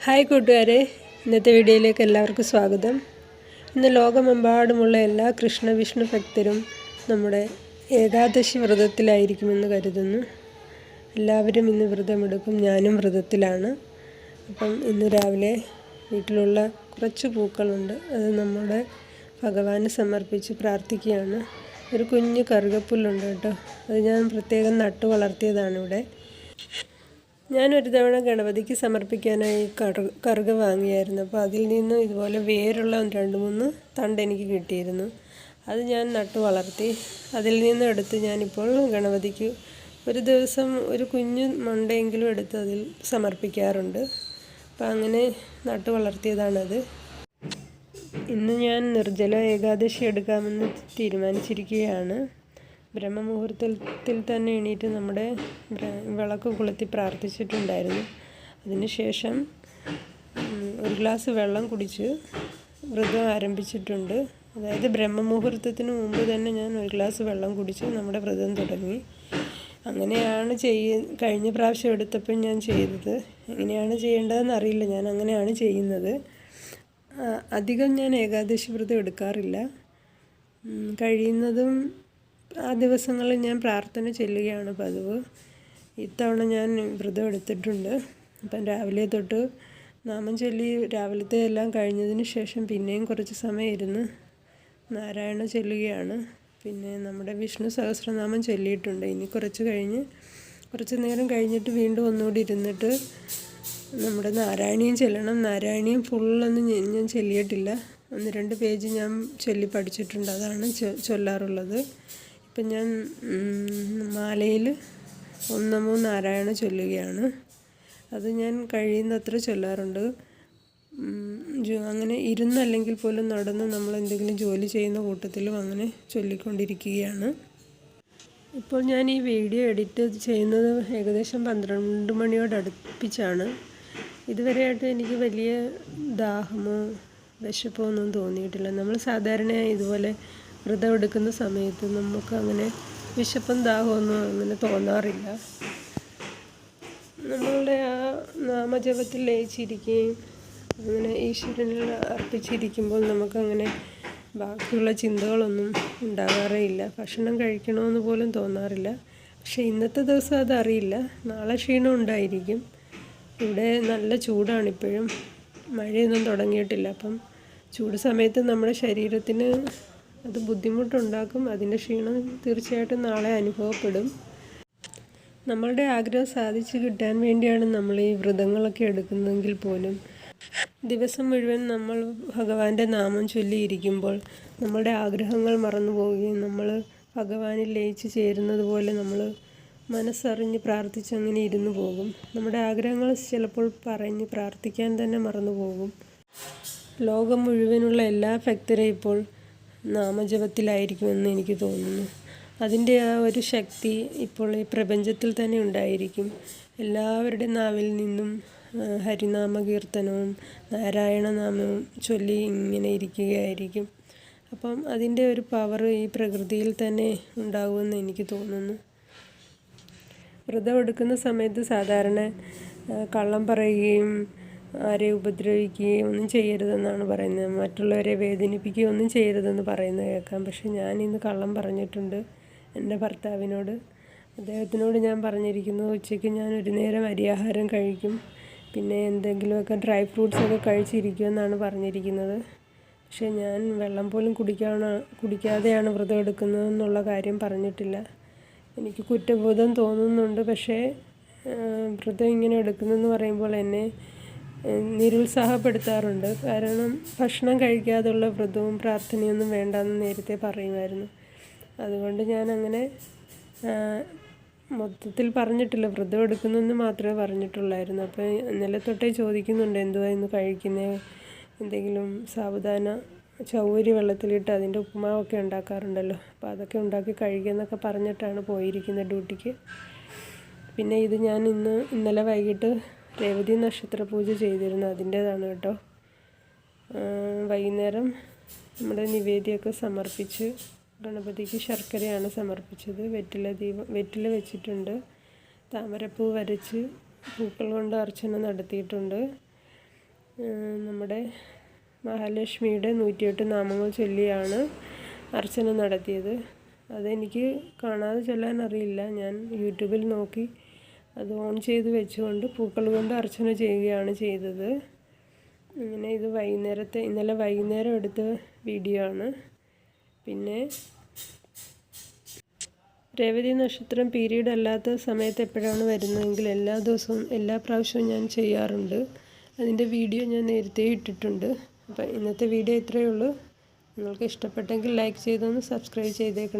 Hi കൂട്ടുകാരെ, ഇന്നത്തെ വീഡിയോയിലേക്ക് എല്ലാവർക്കും സ്വാഗതം. ഇന്ന് ലോകമെമ്പാടുമുള്ള എല്ലാ കൃഷ്ണ വിഷ്ണു ഭക്തരും നമ്മുടെ ഏകാദശി വ്രതത്തിലായിരിക്കുമെന്ന് കരുതുന്നു. എല്ലാവരും ഇന്ന് വ്രതമെടുക്കും. ഞാനും വ്രതത്തിലാണ്. അപ്പം ഇന്ന് രാവിലെ വീട്ടിലുള്ള കുറച്ച് പൂക്കളുണ്ട്, അത് നമ്മുടെ ഭഗവാന് സമർപ്പിച്ച് പ്രാർത്ഥിക്കുകയാണ്. ഒരു കുഞ്ഞു കറുകപ്പുല്ലുണ്ട് കേട്ടോ, അത് ഞാൻ പ്രത്യേകം നട്ടു വളർത്തിയതാണ് ഇവിടെ. ഞാനൊരു തവണ ഗണപതിക്ക് സമർപ്പിക്കാനായി കറുക വാങ്ങിയായിരുന്നു. അപ്പോൾ അതിൽ നിന്ന് ഇതുപോലെ വേരുള്ള 2-3 തണ്ട് എനിക്ക് കിട്ടിയിരുന്നു. അത് ഞാൻ നട്ടു വളർത്തി. അതിൽ നിന്ന് എടുത്ത് ഞാനിപ്പോൾ ഗണപതിക്ക് ഒരു ദിവസം ഒരു കുഞ്ഞു മണ്ടയെങ്കിലും എടുത്ത് അതിൽ സമർപ്പിക്കാറുണ്ട്. അപ്പോൾ അങ്ങനെ നട്ടു വളർത്തിയതാണത്. ഇന്ന് ഞാൻ നിർജ്ജല ഏകാദശി എടുക്കാമെന്ന് തീരുമാനിച്ചിരിക്കുകയാണ്. ബ്രഹ്മമുഹൂർത്തത്തിൽ തന്നെ എണീറ്റ് നമ്മുടെ വിളക്ക് കൊളുത്തി പ്രാർത്ഥിച്ചിട്ടുണ്ടായിരുന്നു. അതിനുശേഷം ഒരു ഗ്ലാസ് വെള്ളം കുടിച്ച് വ്രതം ആരംഭിച്ചിട്ടുണ്ട്. അതായത് ബ്രഹ്മമുഹൂർത്തത്തിന് മുമ്പ് തന്നെ ഞാൻ ഒരു ഗ്ലാസ് വെള്ളം കുടിച്ച് നമ്മുടെ വ്രതം തുടങ്ങി. അങ്ങനെയാണ് കഴിഞ്ഞ പ്രാവശ്യം എടുത്തപ്പോൾ ഞാൻ ചെയ്തത്. എങ്ങനെയാണ് ചെയ്യേണ്ടതെന്ന് അറിയില്ല, ഞാൻ അങ്ങനെയാണ് ചെയ്യുന്നത്. അധികം ഞാൻ ഏകാദശി വ്രതം എടുക്കാറില്ല. കഴിയുന്നതും ആ ദിവസങ്ങളിൽ ഞാൻ പ്രാർത്ഥന ചൊല്ലുകയാണ് പതിവ്. ഇത്തവണ ഞാൻ വ്രതം എടുത്തിട്ടുണ്ട്. അപ്പം രാവിലെ തൊട്ട് നാമം ചൊല്ലി രാവിലത്തെ എല്ലാം കഴിഞ്ഞതിന് ശേഷം പിന്നെയും കുറച്ച് സമയം ഇരുന്ന് നാരായണ ചൊല്ലുകയാണ്. പിന്നെ നമ്മുടെ വിഷ്ണു സഹസ്രനാമം ചൊല്ലിയിട്ടുണ്ട്. ഇനി കുറച്ച് നേരം കഴിഞ്ഞിട്ട് വീണ്ടും ഒന്നുകൂടി ഇരുന്നിട്ട് നമ്മുടെ നാരായണീയം ചൊല്ലണം. നാരായണീയം ഫുള്ളൊന്നും ഞാൻ ചൊല്ലിയിട്ടില്ല. 1-2 പേജ് ഞാൻ ചൊല്ലി പഠിച്ചിട്ടുണ്ട്, അതാണ് ചൊല്ലാറുള്ളത്. ഇപ്പം ഞാൻ മാലയിൽ ഓം നമോ നാരായണ ചൊല്ലുകയാണ്. അത് ഞാൻ കഴിയുന്നത്ര ചൊല്ലാറുണ്ട്. അങ്ങനെ ഇരുന്നല്ലെങ്കിൽ പോലും നടന്ന് നമ്മൾ എന്തെങ്കിലും ജോലി ചെയ്യുന്ന കൂട്ടത്തിലും അങ്ങനെ ചൊല്ലിക്കൊണ്ടിരിക്കുകയാണ്. ഇപ്പോൾ ഞാൻ ഈ വീഡിയോ എഡിറ്റ് ചെയ്യുന്നത് ഏകദേശം 12 മണിയോടടുപ്പിച്ചാണ്. ഇതുവരെയായിട്ടും എനിക്ക് വലിയ ദാഹമോ വിശപ്പോ ഒന്നും തോന്നിയിട്ടില്ല. നമ്മൾ സാധാരണയായി ഇതുപോലെ വ്രതം എടുക്കുന്ന സമയത്ത് നമുക്ക് അങ്ങനെ വിശപ്പും ദാഹമൊന്നും അങ്ങനെ തോന്നാറില്ല. നമ്മളുടെ ആ നാമജപത്തിൽ ലയിച്ചിരിക്കുകയും അങ്ങനെ ഈശ്വരനിൽ അർപ്പിച്ചിരിക്കുമ്പോൾ നമുക്കങ്ങനെ ബാക്കിയുള്ള ചിന്തകളൊന്നും ഉണ്ടാകാറേ ഇല്ല. ഭക്ഷണം കഴിക്കണമെന്ന് പോലും തോന്നാറില്ല. പക്ഷേ ഇന്നത്തെ ദിവസം അതറിയില്ല, നാളെ ക്ഷീണം ഉണ്ടായിരിക്കും. ഇവിടെ നല്ല ചൂടാണിപ്പോഴും, മഴയൊന്നും തുടങ്ങിയിട്ടില്ല. അപ്പം ചൂട് സമയത്ത് നമ്മുടെ ശരീരത്തിന് അത് ബുദ്ധിമുട്ടുണ്ടാക്കും. അതിൻ്റെ ക്ഷീണം തീർച്ചയായിട്ടും നാളെ അനുഭവപ്പെടും. നമ്മളുടെ ആഗ്രഹം സാധിച്ചു കിട്ടാൻ വേണ്ടിയാണ് നമ്മൾ ഈ വ്രതങ്ങളൊക്കെ എടുക്കുന്നതെങ്കിൽ പോലും ദിവസം മുഴുവൻ നമ്മൾ ഭഗവാന്റെ നാമം ചൊല്ലിയിരിക്കുമ്പോൾ നമ്മളുടെ ആഗ്രഹങ്ങൾ മറന്നു പോവുകയും നമ്മൾ ഭഗവാനിൽ ലയിച്ച് ചേരുന്നത് പോലെ നമ്മൾ മനസ്സറിഞ്ഞ് പ്രാർത്ഥിച്ച് അങ്ങനെ ഇരുന്നു പോകും. നമ്മുടെ ആഗ്രഹങ്ങൾ ചിലപ്പോൾ പറഞ്ഞ് പ്രാർത്ഥിക്കാൻ തന്നെ മറന്നു പോകും. ലോകം മുഴുവനുള്ള എല്ലാ ഭക്തരും ഇപ്പോൾ നാമജപത്തിലായിരിക്കുമെന്ന് എനിക്ക് തോന്നുന്നു. അതിൻ്റെ ആ ഒരു ശക്തി ഇപ്പോൾ ഈ പ്രപഞ്ചത്തിൽ തന്നെ ഉണ്ടായിരിക്കും. എല്ലാവരുടെ നാവിൽ നിന്നും ഹരിനാമ കീർത്തനവും നാരായണനാമവും ചൊല്ലി ഇങ്ങനെ ഇരിക്കുകയായിരിക്കും. അപ്പം അതിൻ്റെ ഒരു പവർ ഈ പ്രകൃതിയിൽ തന്നെ ഉണ്ടാകുമെന്ന് എനിക്ക് തോന്നുന്നു. വ്രതം എടുക്കുന്ന സമയത്ത് സാധാരണ കള്ളം പറയുകയും ആരെ ഉപദ്രവിക്കുകയും ഒന്നും ചെയ്യരുതെന്നാണ് പറയുന്നത്. മറ്റുള്ളവരെ വേദനിപ്പിക്കുകയും ഒന്നും ചെയ്യരുതെന്ന് പറയുന്നത് കേൾക്കാം. പക്ഷെ ഞാനിന്ന് കള്ളം പറഞ്ഞിട്ടുണ്ട് എൻ്റെ ഭർത്താവിനോട്. അദ്ദേഹത്തിനോട് ഞാൻ പറഞ്ഞിരിക്കുന്നു, ഉച്ചയ്ക്ക് ഞാൻ ഒരു നേരം അരിയാഹാരം കഴിക്കും, പിന്നെ എന്തെങ്കിലുമൊക്കെ ഡ്രൈ ഫ്രൂട്ട്സൊക്കെ കഴിച്ചിരിക്കുമെന്നാണ് പറഞ്ഞിരിക്കുന്നത്. പക്ഷേ ഞാൻ വെള്ളം പോലും കുടിക്കാതെയാണ് വ്രതം എടുക്കുന്നതെന്നുള്ള കാര്യം പറഞ്ഞിട്ടില്ല. എനിക്ക് കുറ്റബോധം തോന്നുന്നുണ്ട്. പക്ഷേ വ്രതം ഇങ്ങനെ എടുക്കുന്നതെന്ന് പറയുമ്പോൾ എന്നെ നിരുത്സാഹപ്പെടുത്താറുണ്ട്. കാരണം ഭക്ഷണം കഴിക്കാതുള്ള വ്രതവും പ്രാർത്ഥനയൊന്നും വേണ്ടെന്ന് നേരത്തെ പറയുമായിരുന്നു. അതുകൊണ്ട് ഞാനങ്ങനെ മൊത്തത്തിൽ പറഞ്ഞിട്ടില്ല, വ്രതം എടുക്കുന്നെന്ന് മാത്രമേ പറഞ്ഞിട്ടുള്ളായിരുന്നു. അപ്പോൾ ഇന്നലെ തൊട്ടേ ചോദിക്കുന്നുണ്ട്, എന്തുവാ ഇന്ന് കഴിക്കുന്നത്, എന്തെങ്കിലും സാവധാന ചൗവരി വെള്ളത്തിലിട്ട് അതിൻ്റെ ഉപ്പുമാവൊക്കെ ഉണ്ടാക്കാറുണ്ടല്ലോ, അപ്പോൾ അതൊക്കെ ഉണ്ടാക്കി കഴിക്കുമെന്നൊക്കെ പറഞ്ഞിട്ടാണ് പോയിരിക്കുന്നത് ഡ്യൂട്ടിക്ക്. പിന്നെ ഇത് ഞാൻ ഇന്നലെ വൈകിട്ട് രേവതി നക്ഷത്ര പൂജ ചെയ്തിരുന്നു, അതിൻ്റേതാണ് കേട്ടോ. വൈകുന്നേരം നമ്മുടെ നിവേദ്യമൊക്കെ സമർപ്പിച്ച് ഗണപതിക്ക് ശർക്കരയാണ് സമർപ്പിച്ചത്. വെറ്റില വെച്ചിട്ടുണ്ട്, താമരപ്പൂ വരച്ച് പൂക്കൾ കൊണ്ട് അർച്ചന നടത്തിയിട്ടുണ്ട്. നമ്മുടെ മഹാലക്ഷ്മിയുടെ 108 നാമങ്ങൾ ചൊല്ലിയാണ് അർച്ചന നടത്തിയത്. അതെനിക്ക് കാണാതെ ചൊല്ലാൻ അറിയില്ല. ഞാൻ യൂട്യൂബിൽ നോക്കി അത് ഓൺ ചെയ്ത് വെച്ചുകൊണ്ട് പൂക്കൾ കൊണ്ട് അർച്ചന ചെയ്യുകയാണ് ചെയ്തത്. അങ്ങനെ ഇത് ഇന്നലെ വൈകുന്നേരം എടുത്ത വീഡിയോ ആണ്. പിന്നെ രേവതി നക്ഷത്രം പീരീഡ് അല്ലാത്ത സമയത്ത് എപ്പോഴാണ് വരുന്നതെങ്കിൽ എല്ലാ പ്രാവശ്യവും ഞാൻ ചെയ്യാറുണ്ട്. അതിൻ്റെ വീഡിയോ ഞാൻ നേരത്തെ ഇട്ടിട്ടുണ്ട്. അപ്പോൾ ഇന്നത്തെ വീഡിയോ ഇത്രയേ ഉള്ളൂ. നിങ്ങൾക്ക് ഇഷ്ടപ്പെട്ടെങ്കിൽ ലൈക്ക് ചെയ്തൊന്ന് സബ്സ്ക്രൈബ് ചെയ്തേക്കണം.